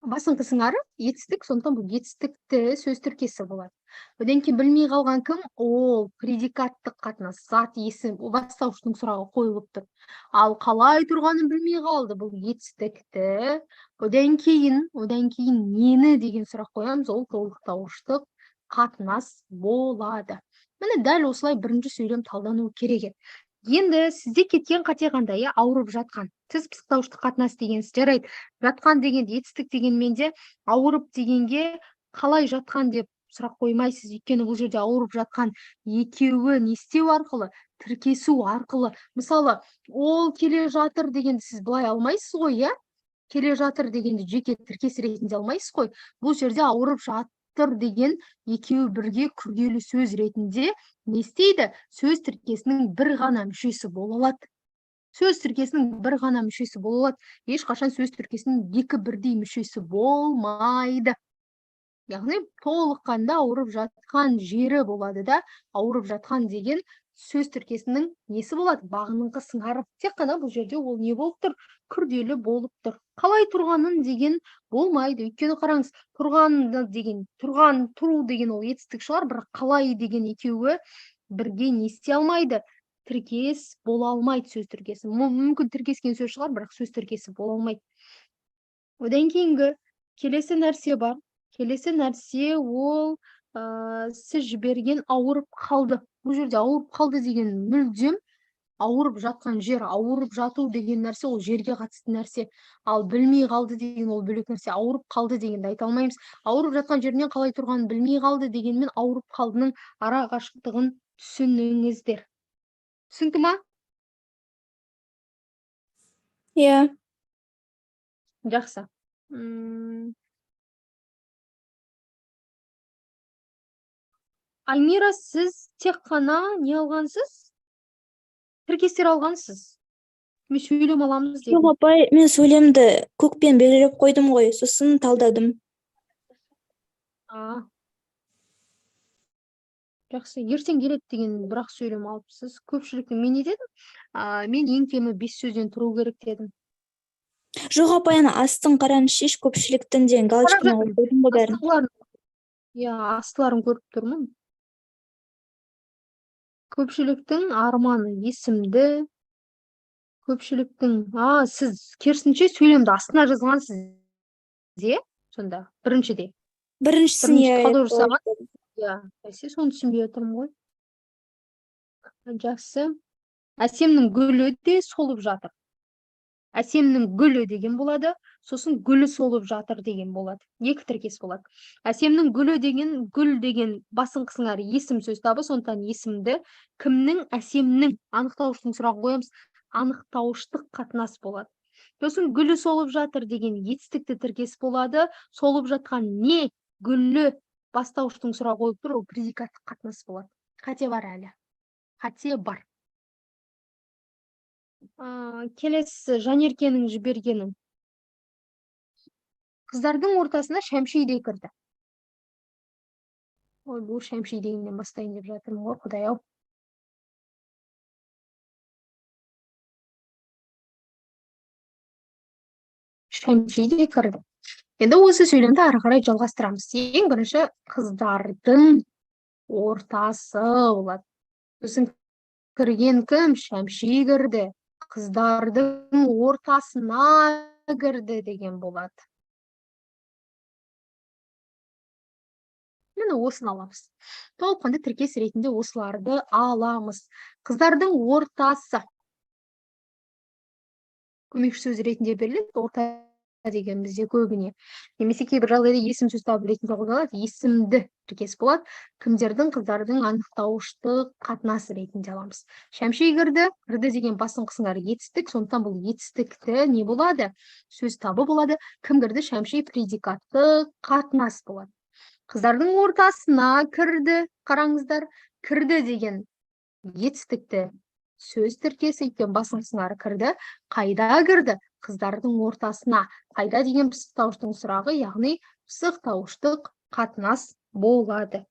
Speaker 1: Басыңқы сыңары етістік, сондықтан бұл етістікті сөз тіркесі болады. Одан кейін білмей қалған кім? Ол предикаттық қатынас, зат есім, бастауыштың сұрағы қойылып тұр. Ал қалай тұрғанын білмей қалды, бұл етістікті. Одан кейін нені деген сұрақ қоямыз, ол толықтауыштық қатынас болады. Міне дәл осылай бірінші сөйлем талдану керек. Енді сізде кеткен қате қандай? Ауырып жатқан. Сіз пысықтауыштық қатынас дегенсіз, жарайды. Жатқан деген етістік дегенменде ауырып дегенге қалай жатқан деп сұрақ қоймайсыз. Өйткені бұл жерде ауырып жатқан екеуі не істеу арқылы? Тіркесу арқылы. Мысалы, ол келе жатыр дегенді сіз былай алмайсыз ғой, иә? Келе жатыр дегенді жеке тіркес ретінде алмайсыз ғой. Бұл жерде ауырып жатыр деген екеуі бірге күрделі сөз ретінде не істейді? Сөз тіркесінің бір ғана мүшесі бола алады. Сөз тіркесінің бір ғана мүшесі бола алады. Ешқашан сөз тіркесінің екі бірдей мүшесі болмайды. Яғни толыққанда ауырып жатқан жері болады да, ауырып жатқан деген сөз тіркесінің несі болады? Бағыныңқы сыңары. Тек қана бұл жерде ол не болып тұр? Күрделі болып тұр. Қалай тұрғанын деген болмайды. Өйткені қараңыз, тұрған деген, тұру деген ол етістік шығар, бірақ қалай деген екеуі бірге не істей алмайды? Тіркес бола алмайды сөз тіркесі. Мүмкін тіркескен сөз шығар, бірақ сөз тіркесі бола алмайды. Одан кейінгі келесі нәрсе бар. Келесі нәрсе ол сіз жіберген ауырып қалды. Бұл жерде ауырып қалды деген мүлдем ауырып жатқан жер, ауырып жату деген нәрсе ол жерге қатысты нәрсе. Ал білмей қалды деген ол бөлек нәрсе. Ауырып қалды дегенді айта алмаймыз. Ауырып жатқан жерінен қалай тұрғанын білмей қалды дегенмен ауырып қалдының ара қашықтығын түсініңіздер. Түсінді ма?
Speaker 4: Иә.
Speaker 1: Жақсы. Альмира, сіз тек қана не алғансыз? Тіркестер алғансыз. Мен сөйлем аламыз дедім.
Speaker 4: Жоқ апай, мен сөйлемді көкпен белгілеп қойдым ғой, сосын талдадым.
Speaker 1: Жақсы, ертең келеді деген бірақ сөйлем алыпсыз. Көпшіліктің мен не дедім? Мен ең кемі 5 сөзден тұру керек дедім.
Speaker 4: Жоқ апай, ана астын қараңызшы, еш көпшіліктің деген галочканы алып қойдым ғой бәрін.
Speaker 1: Иә, астыларын көріп тұрмын. Көпшіліктің арманы есімді. Көпшіліктің, сіз керісінше сөйлемді астына жазғансыз. Сонда, біріншіде.
Speaker 4: Біріншісін
Speaker 1: Қалдау жасаған. Соны түсінбей отырмын ғой. Жақсы. Әсемнің гүлі де солып жатыр. Әсемнің гүлі деген болады, сосын гүлі солып жатыр деген болады. Екі тіркес болады. Әсемнің гүлі деген, гүл деген басыңқы сыңары есім сөз табы, сондықтан есімді кімнің, әсемнің анықтауыштың сұрағын қоямыз. Анықтауыштық қатынас болады. Сосын гүлі солып жатыр деген етістікті тіркес болады. Солып жатқан не, гүлі бастауыштың сұрағы қойып тұр, ол предикаттық қатынас болады. Қате бар әлі. Қате бар. Келесі Жанеркенің жібергенін. Қыздардың ортасына Шәмшидей кірді. Ой, бұл Шәмшидейінен бастайын деп жатырмын ғой, Құдай-ау. Шәмшидей кірді. Енді осы сөйлемді ары қарай жалғастырамыз. Ең бірінші қыздардың ортасы болады. Сосын кірген кім? Шәмши кірді. Қыздардың ортасына кірді деген болады. Мені осыны аламыз. Толыққанды тіркес ретінде осыларды аламыз. Қыздардың ортасы. Көмекші сөз ретінде беріледі. Орта деген бізде көбіне. Немесе кейбір жағдайда есім сөз табы ретінде қолданылады. Есімді тіркес болады. Кімдердің, қыздардың анықтауыштық қатынасы ретінде аламыз. Шәмши кірді. Кірді деген басыңқы сыңары етістік. Сондықтан бұл етістікті не болады? Сөз табы болады. Кім кірді? Шәмши предикатты қатынас болады. Қыздардың ортасына кірді. Қараңыздар. Кірді деген етістікті сөз тіркесі екен басыңқы сыңары кірді. Қайда кірді? Қыздардың ортасына. Қайда деген пысықтауыштың сұрағы, яғни пысықтауыштық қатынас болады.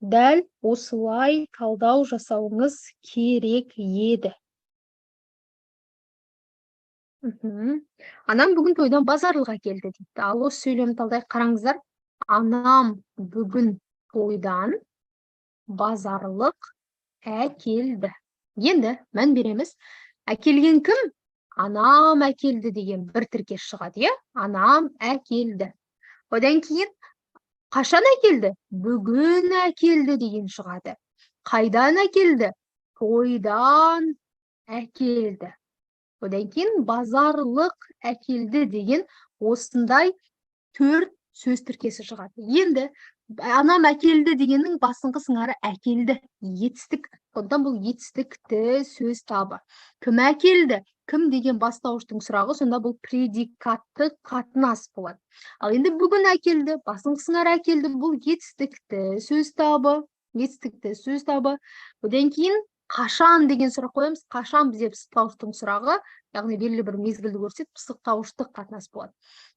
Speaker 1: Дәл осылай талдау жасауыңыз керек еді. Анам бүгін тойдан базарлық әкелді дейді. Ал осы сөйлемді талдай қараңыздар. Анам бүгін тойдан базарлық әкелді. Енді мән береміз. Әкелген кім? Анам әкелді деген бір тіркес шығады, Анам әкелді. Одан кейін қашан әкелді? Бүгін әкелді деген шығады. Қайдан әкелді? Тойдан әкелді. Одан кейін базарлық әкелді деген осындай 4 сөз тіркесі шығады. Енді анам әкелді дегеннің басыңқы сыңары әкелді. Етістік. Сондықтан бұл етістікті сөз табы. Кім әкелді? Кім деген бастауыштың сұрағы, сонда бұл предикатты қатынас болады. Ал енді бүгін әкелді, басыңқы сыңары әкелді, бұл етістікті сөз табы. Етістікті сөз табы. Одан кейін Қашан деген сұрақ қоямыз. Қашан бізде пысықтауыштың сұрағы, яғни белгілі бір мезгілді көрсетіп, пысықтауыштық қатынас болады.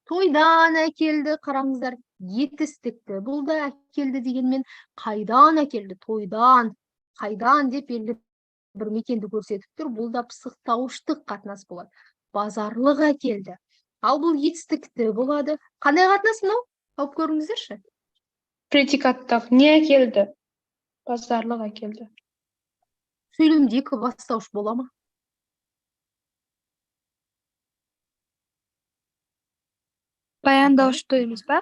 Speaker 1: Тойдан әкелді, қараңыздар, етістікті. Бұл да әкелді дегенмен қайдан әкелді? Тойдан, қайдан деп белгілі бір мекенді көрсетіп тұр. Бұл да пысықтауыштық қатынас болады. Базарлық әкелді. Ал бұл етістікті болады. Қандай қатынас мынау? Тауып көріңіздерші.
Speaker 2: Предикаттық не әкелді? Базарлық әкелді.
Speaker 1: Сөйлемде екі бастауыш бола ма?
Speaker 6: Баяндауышты емес па?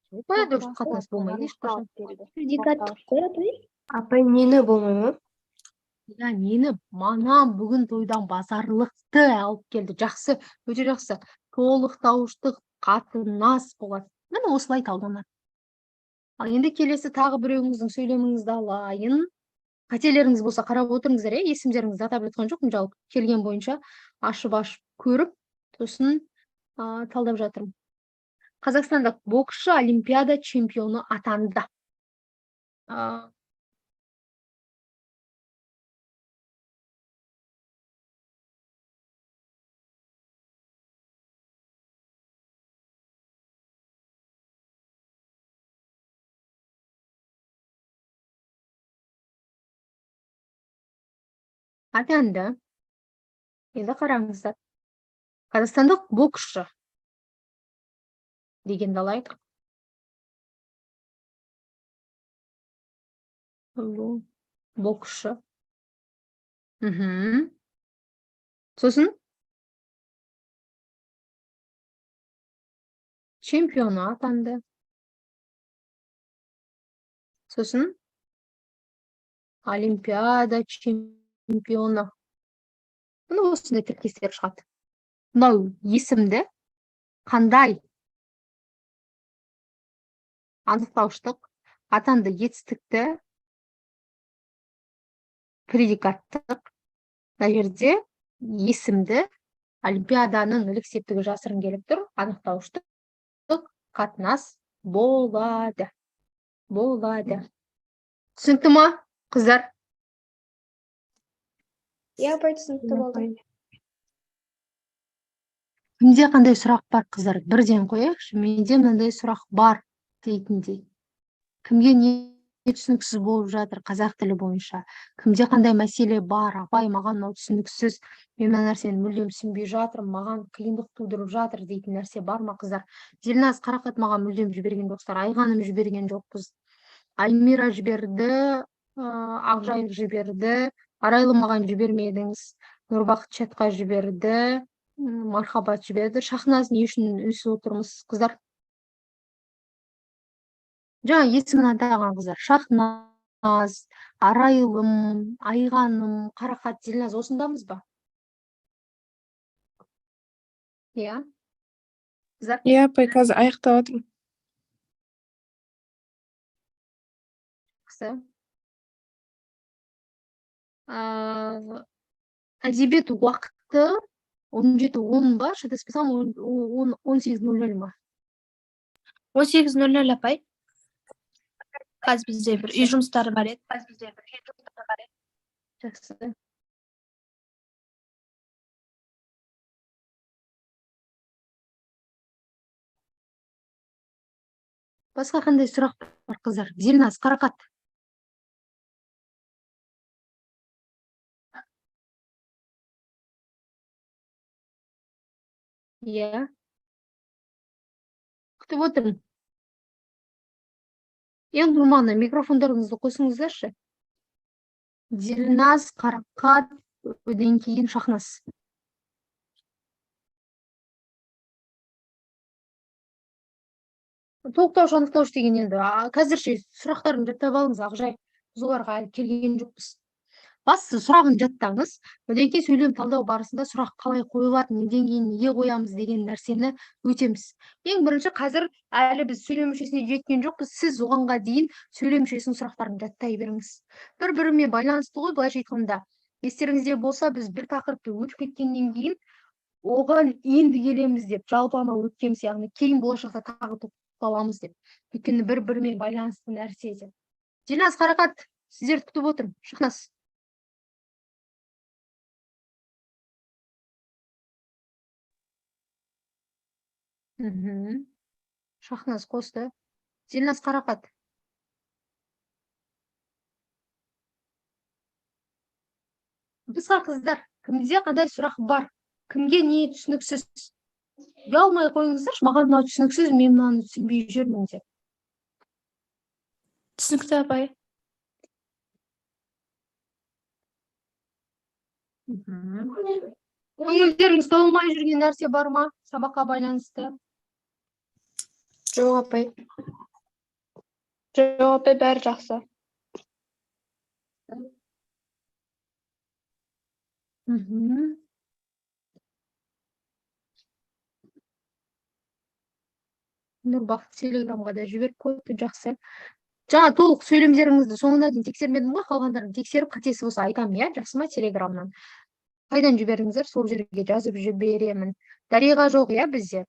Speaker 1: Баяндауыштық қатынас болмайды ешқашан.
Speaker 6: Предикаттық қой, апай.
Speaker 2: Апай, нені болмай ма?
Speaker 1: Я нені, манам бүгін тойдан базарлықты алып келді. Жақсы, өте жақсы. Толықтауыштық қатынас болады. Міне осылай талданады. Ал енді келесі тағы біреуіңіздің сөйлеміңізді алайын. Қателеріңіз болса қарап отырыңыздар, есімдеріңізді атап өткен жоқпын, жалпы келген бойынша ашып көріп, сосын талдап жатырмын. Қазақстандық боксшы Олимпиада чемпионы атанды. Атанды. Енді қараңыздар. Қазақстандық боксшы дегенді алайық. Боксшы. Сосын чемпионы атанды. Сосын Олимпиада чемпионы. Мұны осындай тіркестер шығады. Мынау есімді қандай анықтауыштық, атанды етістікті, предикаттық. Мына жерде есімді Олимпиаданың ілік септігі жасырын келіп тұр. Анықтауыштық қатынас болады. Түсінікті ма, қыздар?
Speaker 2: Я апай, түсінікті болды.
Speaker 1: Кімде қандай сұрақ бар, қыздар? Бірден қояйықшы. Менде мынандай сұрақ бар дейтіндей. Кімге не түсініксіз болып жатыр қазақ тілі бойынша? Кімде қандай мәселе бар? Апай, маған мынау түсініксіз, мен мына нәрсені мүлдем түсінбей жатырмын, маған қиындық тудырып жатыр дейтін нәрсе бар ма, қыздар? Зелназ Қарақат маған мүлдем жіберген жоқсыздар. Айғаным жіберген жоқпыз. Альмира жіберді, Ақжайық жіберді, Арайлы маған жібермедіңіз. Нұрбақыт чатқа жіберді, Мархабат жіберді. Шахназ не үшін үнсіз отырмыз, қыздар? Жаңа есімін атаған қыздар. Шахназ, Арайлым, Айғаным, Қарақат, Зелназ осындамыз ба? Иә. Қыздар?
Speaker 3: Иә, апай, қазір аяқтап отырмын.
Speaker 1: Әдебиет уақыты 17:10 ба? Шатаспасам 18:00 ма?
Speaker 6: 18:00 апай. Қазір бізде бір үй жұмыстары бар еді.
Speaker 1: Жақсы. Басқа қандай сұрақ бар, қыздар? Зелназ Қарақат. Иә. Күтіп отырмын. Ең тұрмағына микрофондарыңызды қосыңыздаршы. Зелназ Қарақат, өден кейін Шахназ. Толықтауыш, анықтауыш деген енді. Қазірше сұрақтарын жаттап алыңыз, Ақжай. Біз оларға әлі келген жоқпыз. Басты сұрағын жаттаңыз. Одан кейін сөйлем талдау барысында сұрақ қалай қойылатын, неден кейін неге қоямыз деген нәрсені өтеміз. Ең бірінші, қазір әлі біз сөйлем мүшесіне жеткен жоқпыз. Сіз оғанға дейін сөйлем мүшесінің сұрақтарын жаттай беріңіз. Бір-бірімен байланысты ғой, былайша айтқанда. Естеріңізде болса, біз бір тақырыпты өтіп кеткеннен кейін оған енді келеміз деп жалпылама өткенбіз, яғни кейін болашақта тағы тоқталамыз деп. Өйткені бір-бірімен байланысты нәрсе деп. Зелназ Қарақат, Сіздерді күтіп отырмын. Шахназ. Шахназ қосты. Зелназ Қарақат. Бізға қыздар, кімде қандай сұрақ бар? Кімге не түсініксіз? Ұялмай қойыңыздаршы, маған мынау түсініксіз, мен мынаны түсінбей жүрмін деп.
Speaker 4: Түсінікті апай.
Speaker 1: Көңілдеріңіз толмай жүрген нәрсе бар ма? Сабаққа байланысты.
Speaker 3: Жоқ апай. Жоқ апай, бәрі жақсы.
Speaker 1: Нұрбақ телеграмға да жіберіп қойды, жақсы. Жаңа толық сөйлемдеріңізді соңына дейін тексермедім ғой, қалғандарын тексеріп, қатесі болса айтамын, иә, жақсы ма телеграмнан? Қайдан жіберіңіздер, сол жерге жазып жіберемін. Дариға жоқ, иә, бізде?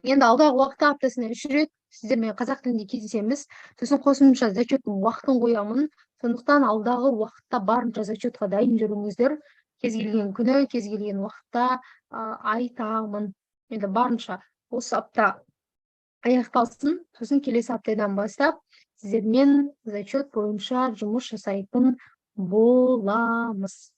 Speaker 1: Енді алдағы уақытта аптасына 3 рет сіздермен қазақ тілінде кездесеміз. Сосын қосымша зачеттің уақытын қоямын. Сондықтан алдағы уақытта барынша зачетқа дайын жүріңіздер. Кез келген күні, кез келген уақытта айтамын. Енді барынша осы апта аяқталсын. Сосын келесі аптадан бастап сіздермен зачет бойынша жұмыс жасайтын боламыз.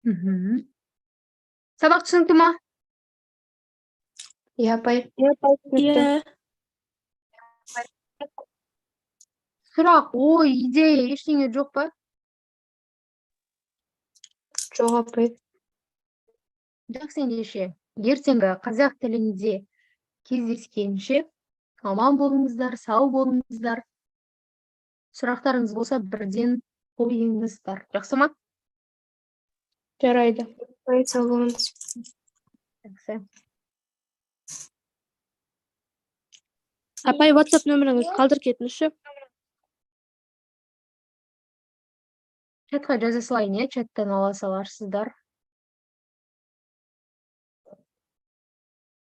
Speaker 1: Сабақ түсінікті ма?
Speaker 3: Иә апай.
Speaker 4: Иә.
Speaker 1: Сұрақ, ой, идея, ештеңе жоқ па?
Speaker 3: Жоқ апай.
Speaker 1: Жақсы ендеше, ертеңгі қазақ тілінде кездескенше аман болыңыздар, сау болыңыздар. Сұрақтарыңыз болса бірден қойыңыздар. Жақсы ма?
Speaker 3: Жарайды. Сау болыңыз.
Speaker 1: Жақсы.
Speaker 6: Апай, WhatsApp нөміріңізді қалдырып кетіңізші.
Speaker 1: Чатқа жаза салайын, иә, чаттан ала саларсыздар.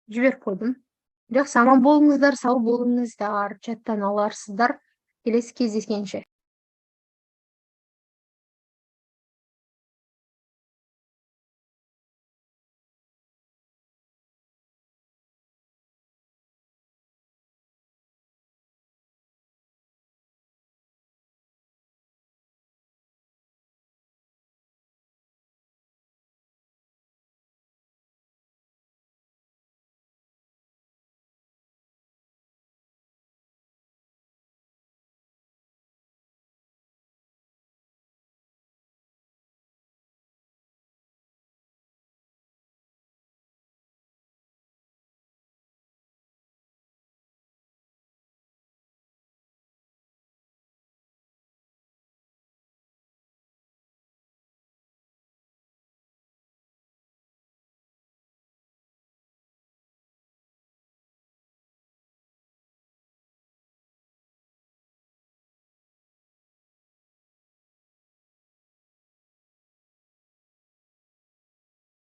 Speaker 1: Жіберіп қойдым. Жақсы, аман болыңыздар, сау болыңыздар, чаттан аларсыздар. Келесі кездескенше.